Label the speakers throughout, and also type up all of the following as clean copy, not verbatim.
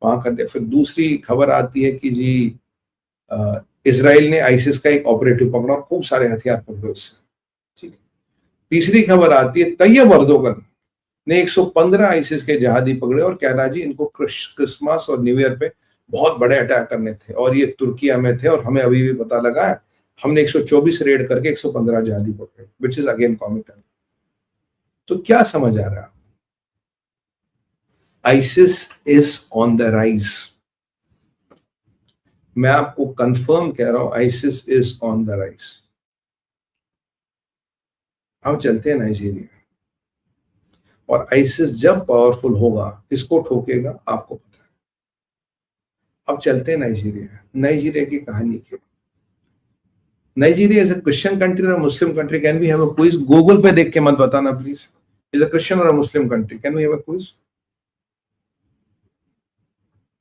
Speaker 1: वहां कर दिया। फिर दूसरी खबर आती है कि जी इजराइल ने आईसिस का एक ऑपरेटिव पकड़ा और खूब सारे हथियार पकड़े उससे, ठीक है। तीसरी खबर आती है तैयब अर्दोगन ने 115 आईसिस के जहादी पकड़े और कह रहा जी इनको क्रिसमस और न्यू ईयर पे बहुत बड़े अटैक करने थे और ये तुर्किया में थे और हमें अभी भी पता लगा है, हमने 124 रेड करके 115 जहादी पकड़े, विच इज अगेन कॉमिकल। तो क्या समझ आ रहा है? ISIS is on the rise. मैं आपको कंफर्म कह रहा हूं, ISIS is on the rise. हम चलते हैं नाइजीरिया, और आईसिस जब पावरफुल होगा किसको ठोकेगा आपको पता है। अब चलते हैं नाइजीरिया। नाइजीरिया की कहानी क्या? Nigeria is a Christian country और Muslim country? Can we have a quiz? Google पे देख के मत बताना प्लीज। इज अ क्रिश्चियन और a Muslim country? Can we have a quiz?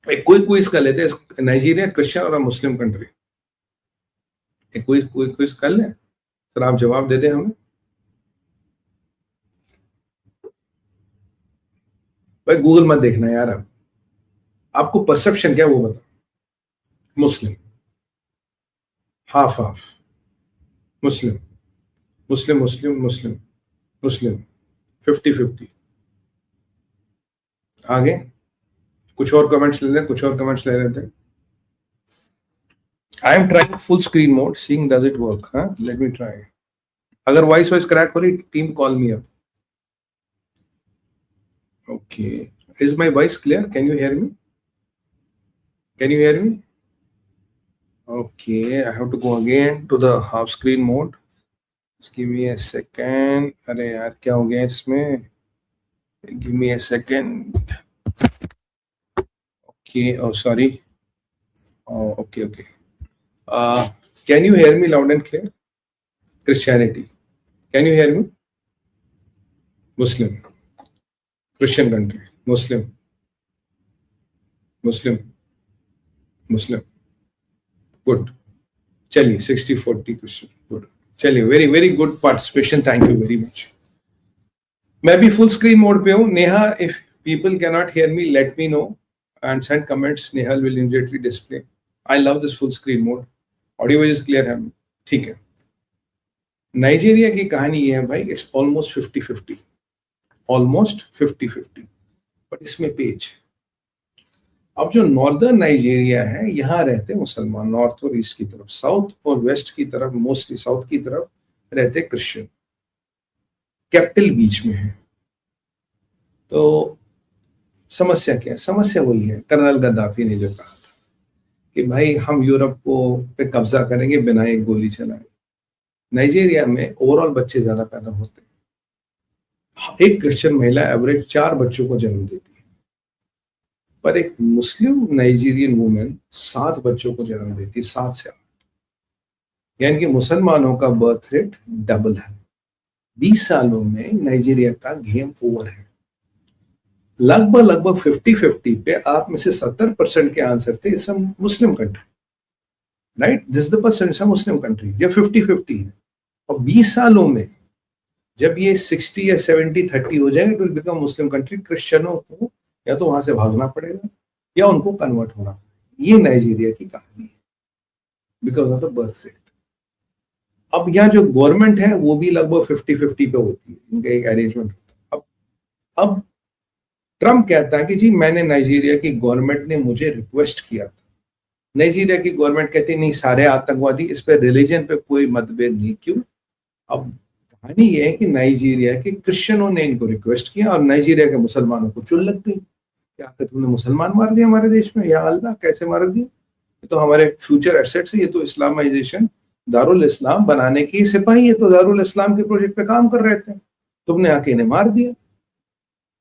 Speaker 1: एक कोई क्विज कर लेते हैं। नाइजीरिया क्रिश्चियन और अ मुस्लिम कंट्री? एक कोई क्विज कर लें सर, आप जवाब दे दें हमें। भाई गूगल मत देखना यार, आप आपको परसेप्शन क्या वो बता। मुस्लिम, हाफ हाफ, मुस्लिम मुस्लिम मुस्लिम मुस्लिम मुस्लिम, 50-50। आगे कुछ और कमेंट्स ले लें, कुछ और कमेंट्स ले लेते हैं। I am trying full screen mode, seeing does it work? हाँ, लेट मी ट्राई। अगर वॉइस क्रैक हो रही, team call me up. Okay, is my voice clear? Can you hear me? Can you hear me? Okay, I have to go again to the half screen mode. Just give me a second. अरे यार क्या हो गया इसमें? Give me a second. Okay, oh sorry. Oh, okay. Can you hear me loud and clear? Christianity. Can you hear me? Muslim. Christian country. Muslim. Good. चलिए 60-40 question. Good, चलिए very very good participation, thank you very much. मैं भी full screen mode पे हूँ। Neha, if people can not hear me let me know and send comments, Neha will immediately display. I love this full screen mode. Audio is clear है? ठीक है। Nigeria की कहानी ये है भाई, इट्स ऑलमोस्ट 50-50, ऑलमोस्ट 50-50, बट इसमें पेज। अब जो नॉर्दर्न नाइजीरिया है, यहाँ रहते मुसलमान, नॉर्थ और ईस्ट की तरफ। साउथ और वेस्ट की तरफ, मोस्टली साउथ की तरफ रहते क्रिश्चियन। कैपिटल बीच में है। तो समस्या क्या है? समस्या वही है, कर्नल गद्दाफी ने जो कहा था कि भाई हम यूरोप को पे कब्जा करेंगे बिना एक गोली चलाए। नाइजीरिया में ओवरऑल बच्चे ज्यादा पैदा होते हैं। एक क्रिश्चियन महिला एवरेज 4 बच्चों को जन्म देती है, पर एक मुस्लिम नाइजीरियन वुमेन 7 बच्चों को जन्म देती है, 7 से 8। यानी कि मुसलमानों का बर्थ रेट डबल है। 20 सालों में नाइजीरिया का गेम ओवर है। लगभग 50-50 पे आप में से 70% के आंसर थे it's a Muslim country, right? This the percent it's a Muslim country. जब 50-50 है और 20 सालों में जब ये 60 या 70-30 हो जाएगा, it will become Muslim country. क्रिश्चियनों को या तो वहां से भागना पड़ेगा या उनको कन्वर्ट होना पड़ेगा। ये नाइजीरिया की कहानी है, because of the birth rate. अब यहाँ जो गवर्नमेंट है वो भी लगभग 50-50 पे होती है, इनका एक अरेंजमेंट होता है। अब ट्रम्प कहता है कि जी मैंने नाइजीरिया की गवर्नमेंट ने मुझे रिक्वेस्ट किया था। नाइजीरिया की गवर्नमेंट कहती है नहीं, सारे आतंकवादी, इस पे रिलीजन पे कोई मतभेद नहीं। क्यों? अब कहानी ये है कि नाइजीरिया के क्रिश्चियनों ने इनको रिक्वेस्ट किया और नाइजीरिया के मुसलमानों को चुल लग गई। क्या तुमने मुसलमान मार दिया हमारे देश में? या अल्लाह, कैसे मार दिया? ये तो हमारे फ्यूचर एसेट्स है, ये तो इस्लामाइजेशन, दारुल इस्लाम बनाने की सिपाही है, तो दारुल इस्लाम के प्रोजेक्ट पे काम कर रहे थे, तुमने आके इन्हें मार दिया।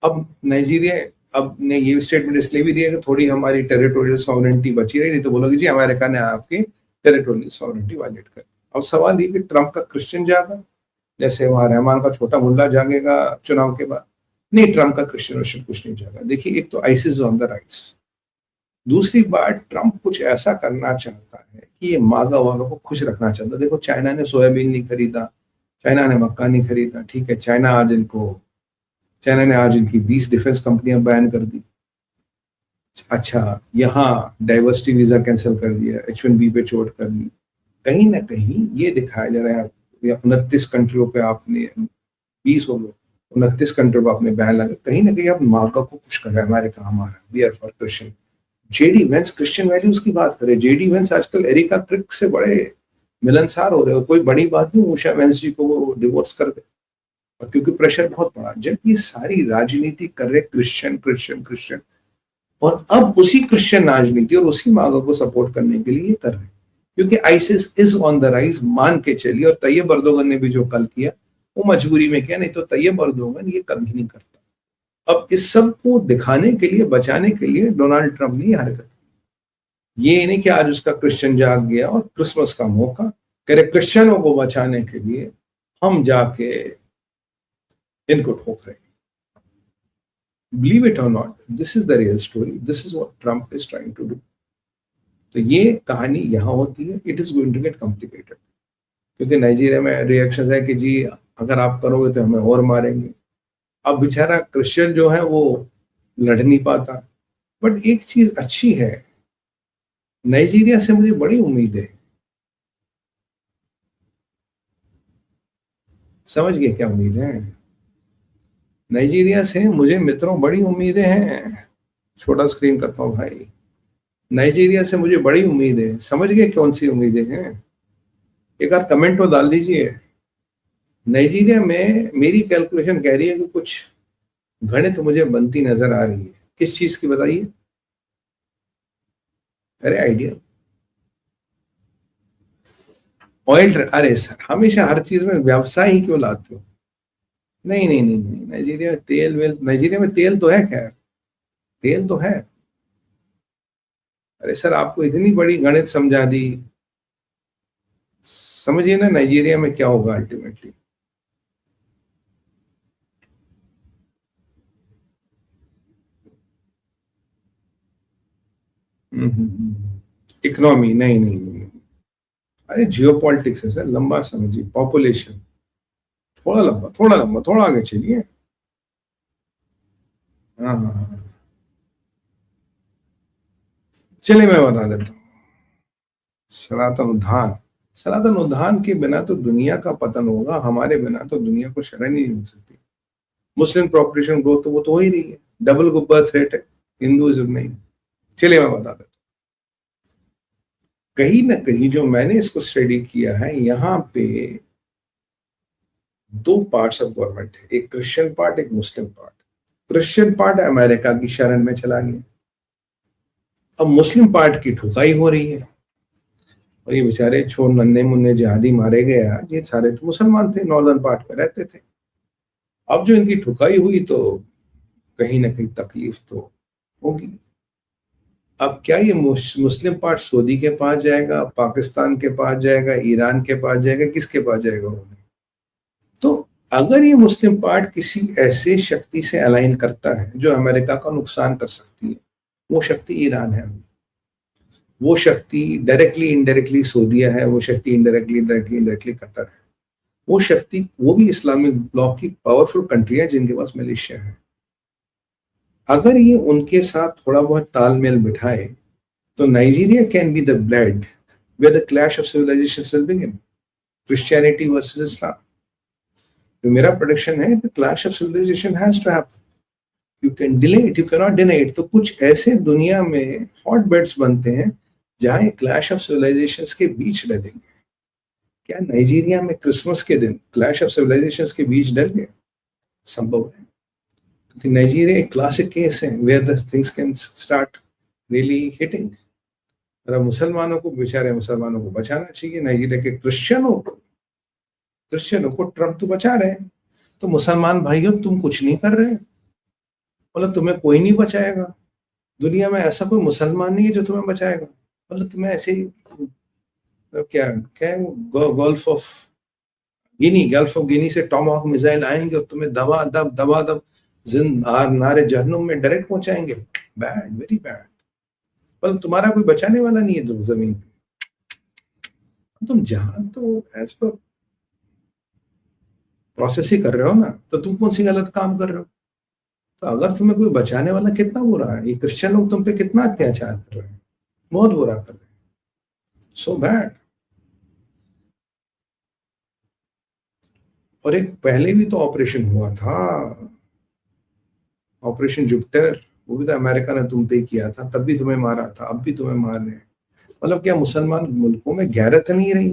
Speaker 1: अब नाइजीरिया अब ने ये स्टेटमेंट इसलिए भी दिया कि थोड़ी हमारी टेरिटोरियल सॉवरेनिटी बची रही, नहीं तो बोलोगे जी अमेरिका ने आपकी टेरिटोरियल सॉवरेनिटी वायलेट कर। अब सवाल ये कि ट्रम्प का क्रिश्चियन जागा, जैसे वहां रहमान का छोटा मुल्ला जागेगा चुनाव के बाद? नहीं, ट्रम्प का क्रिश्चियन कुछ नहीं जागा। देखिए, एक तो आइसिस ऑन द राइज, दूसरी बात ट्रम्प कुछ ऐसा करना चाहता है कि ये मागा वालों को खुश रखना चाहता है। देखो, चाइना ने सोयाबीन नहीं खरीदा, चाइना ने मक्का नहीं खरीदा, ठीक है, चाइना ने आज इनकी 20 डिफेंस कंपनियां बैन कर दी। अच्छा, यहाँ डाइवर्सिटी वीजा कैंसिल कर दिया, H1B पे चोट कर ली, कहीं ना कहीं ये दिखाया जा रहा है। 29 कंट्रियों पे आपने 20 हो गए, 29 कंट्रियों पे आपने बैन लगा, कहीं ना कहीं आप मार्का को पुश कर रहे हैं, हमारे काम आ रहा है, we are for Christian. JD Vance Christian values की बात करें, जेडी वेंस आजकल एरिका क्रिक से बड़े मिलनसार हो रहे हो, कोई बड़ी बात नहीं उषा वेंस जी को वो डिवोर्स कर दे, और क्योंकि प्रेशर बहुत बड़ा, जब ये सारी राजनीति कर रहे क्रिश्चियन क्रिश्चियन क्रिश्चियन, और अब उसी क्रिश्चियन राजनीति और उसी मांगों को सपोर्ट करने के लिए कर रहे हैं, क्योंकि ISIS is on the rise, मान के चलिए। और तैयब अर्दोगन ने भी जो कल किया वो मजबूरी में किया, नहीं तो तैयब अर्दोगन ये कभी नहीं करता। अब इस सब को दिखाने के लिए, बचाने के लिए डोनाल्ड ट्रंप ने ये हरकत की। ये नहीं कि आज उसका क्रिश्चियन जाग गया और क्रिसमस का मौका कह रहे क्रिश्चियनों को बचाने के लिए हम जाके इनको ठोक रहे हैं। Believe it or not, this is the real story. This is what Trump is trying to do. तो ये कहानी यहाँ होती है, it is going to get complicated, क्योंकि नाइजीरिया में रिएक्शन है कि जी अगर आप करोगे तो हमें और मारेंगे। अब बेचारा क्रिश्चियन जो है वो लड़ नहीं पाता। बट एक चीज अच्छी है, नाइजीरिया से मुझे बड़ी उम्मीद है। समझ गए क्या उम्मीद है? नाइजीरिया से मुझे मित्रों बड़ी उम्मीदें हैं। छोटा स्क्रीन करता हूँ भाई। नाइजीरिया से मुझे बड़ी उम्मीद है। समझ गए कौन सी उम्मीदें हैं? एक बार कमेंट तो डाल दीजिए। नाइजीरिया में मेरी कैलकुलेशन कह रही है कि कुछ गणित मुझे बनती नजर आ रही है। किस चीज की बताइए? अरे आइडिया, ऑयल। अरे सर हमेशा हर चीज में व्यवसाय ही क्यों लाते हो? नहीं नहीं नहीं नहीं, नाइजीरिया में तेल वेल, नाइजीरिया में तेल तो है, खैर तेल तो है। अरे सर आपको इतनी बड़ी गणित समझा दी, समझिए ना नाइजीरिया में क्या होगा अल्टीमेटली। इकोनॉमी नहीं नहीं नहीं नहीं, अरे जियो पॉलिटिक्स है सर, लंबा समझिए। पॉपुलेशन थोड़ा लंबा, थोड़ा लंबा, थोड़ा आगे चलिए। हाँ हाँ हाँ, चलिए मैं बता देता हूँ। सनातन उद्धार, सनातन उद्धार के बिना तो दुनिया का पतन होगा, हमारे बिना तो दुनिया को शरण ही नहीं मिल सकती। मुस्लिम पॉपुलेशन ग्रोथ तो वो तो हो ही रही है, डबल बर्थ रेट है, हिंदुइज्म नहीं। चलिए मैं बता देता हूँ। कहीं ना कहीं जो मैंने इसको स्टडी किया है, यहाँ पे दो पार्ट्स ऑफ गवर्नमेंट है, एक क्रिश्चियन पार्ट, एक मुस्लिम पार्ट। क्रिश्चियन पार्ट अमेरिका की शरण में चला गया, अब मुस्लिम पार्ट की ठुकाई हो रही है। और ये बेचारे छोर नन्हे मुन्ने जिहादी मारे गए आज, ये सारे तो मुसलमान थे, नॉर्दर्न पार्ट में रहते थे। अब जो इनकी ठुकाई हुई तो कहीं ना कहीं तकलीफ तो होगी। अब क्या ये मुस्लिम पार्ट सऊदी के पास जाएगा, पाकिस्तान के पास जाएगा, ईरान के पास जाएगा, किसके पास जाएगा उन्होंने? तो अगर ये मुस्लिम पार्ट किसी ऐसे शक्ति से अलाइन करता है जो अमेरिका का नुकसान कर सकती है, वो शक्ति ईरान है, वो शक्ति डायरेक्टली इनडायरेक्टली सऊदीया है, वो शक्ति इनडायरेक्टली कतर है, वो शक्ति, वो भी इस्लामिक ब्लॉक की पावरफुल कंट्री है जिनके पास मलेशिया है। अगर ये उनके साथ थोड़ा बहुत तालमेल बिठाए तो Nigeria can be the blade where the clash of civilizations will begin, Christianity versus Islam. तो मेरा प्रोडिक्शन है कि clash of civilisation has to happen, you can delay it, you can not deny it. तो कुछ ऐसे दुनिया में hot beds बनते हैं जहां ये क्लैश ऑफ सिविलाइजेशंस के बीच डलेंगे। क्या नाइजीरिया में क्रिसमस के दिन क्लैश ऑफ सिविलाइजेशंस के बीच डल गए? संभव है, क्योंकि नाइजीरिया एक क्लासिक केस है where the things can start really hitting. और मुसलमानों को, बेचारे मुसलमानों को बचाना चाहिए। नाइजीरिया के क्रिश्चियनों को ट्रम्प तो बचा रहे हैं, तो मुसलमान भाइयों तुम कुछ नहीं कर रहे, मतलब तुम्हें कोई नहीं बचाएगा। दुनिया में ऐसा कोई मुसलमान नहीं है जो तुम्हें बचाएगा, मतलब तुम्हें ऐसे ही क्या क्या गल्फ ऑफ गिनी से टॉमहॉक मिसाइल आएंगे और तुम्हें दबा दब नारे जहन्नुम में डायरेक्ट पहुंचाएंगे। Bad, very bad. मतलब तुम्हारा कोई बचाने वाला नहीं है तुम जमीन पे। तुम जहां तो एज पर प्रोसेस ही कर रहे हो ना, तो तुम कौन सी गलत काम कर रहे हो? तो अगर तुम्हें कोई बचाने वाला, कितना बुरा है, ये क्रिश्चियन लोग तुम पे कितना अत्याचार कर रहे हैं, बहुत बुरा कर रहे हैं, सो बैड। और एक पहले भी तो ऑपरेशन हुआ था, ऑपरेशन जुपिटर, वो भी तो अमेरिका ने तुम पे किया था, तब भी तुम्हें मारा था, अब भी तुम्हें मार रहे हैं। मतलब क्या मुसलमान मुल्कों में गैरत नहीं रही?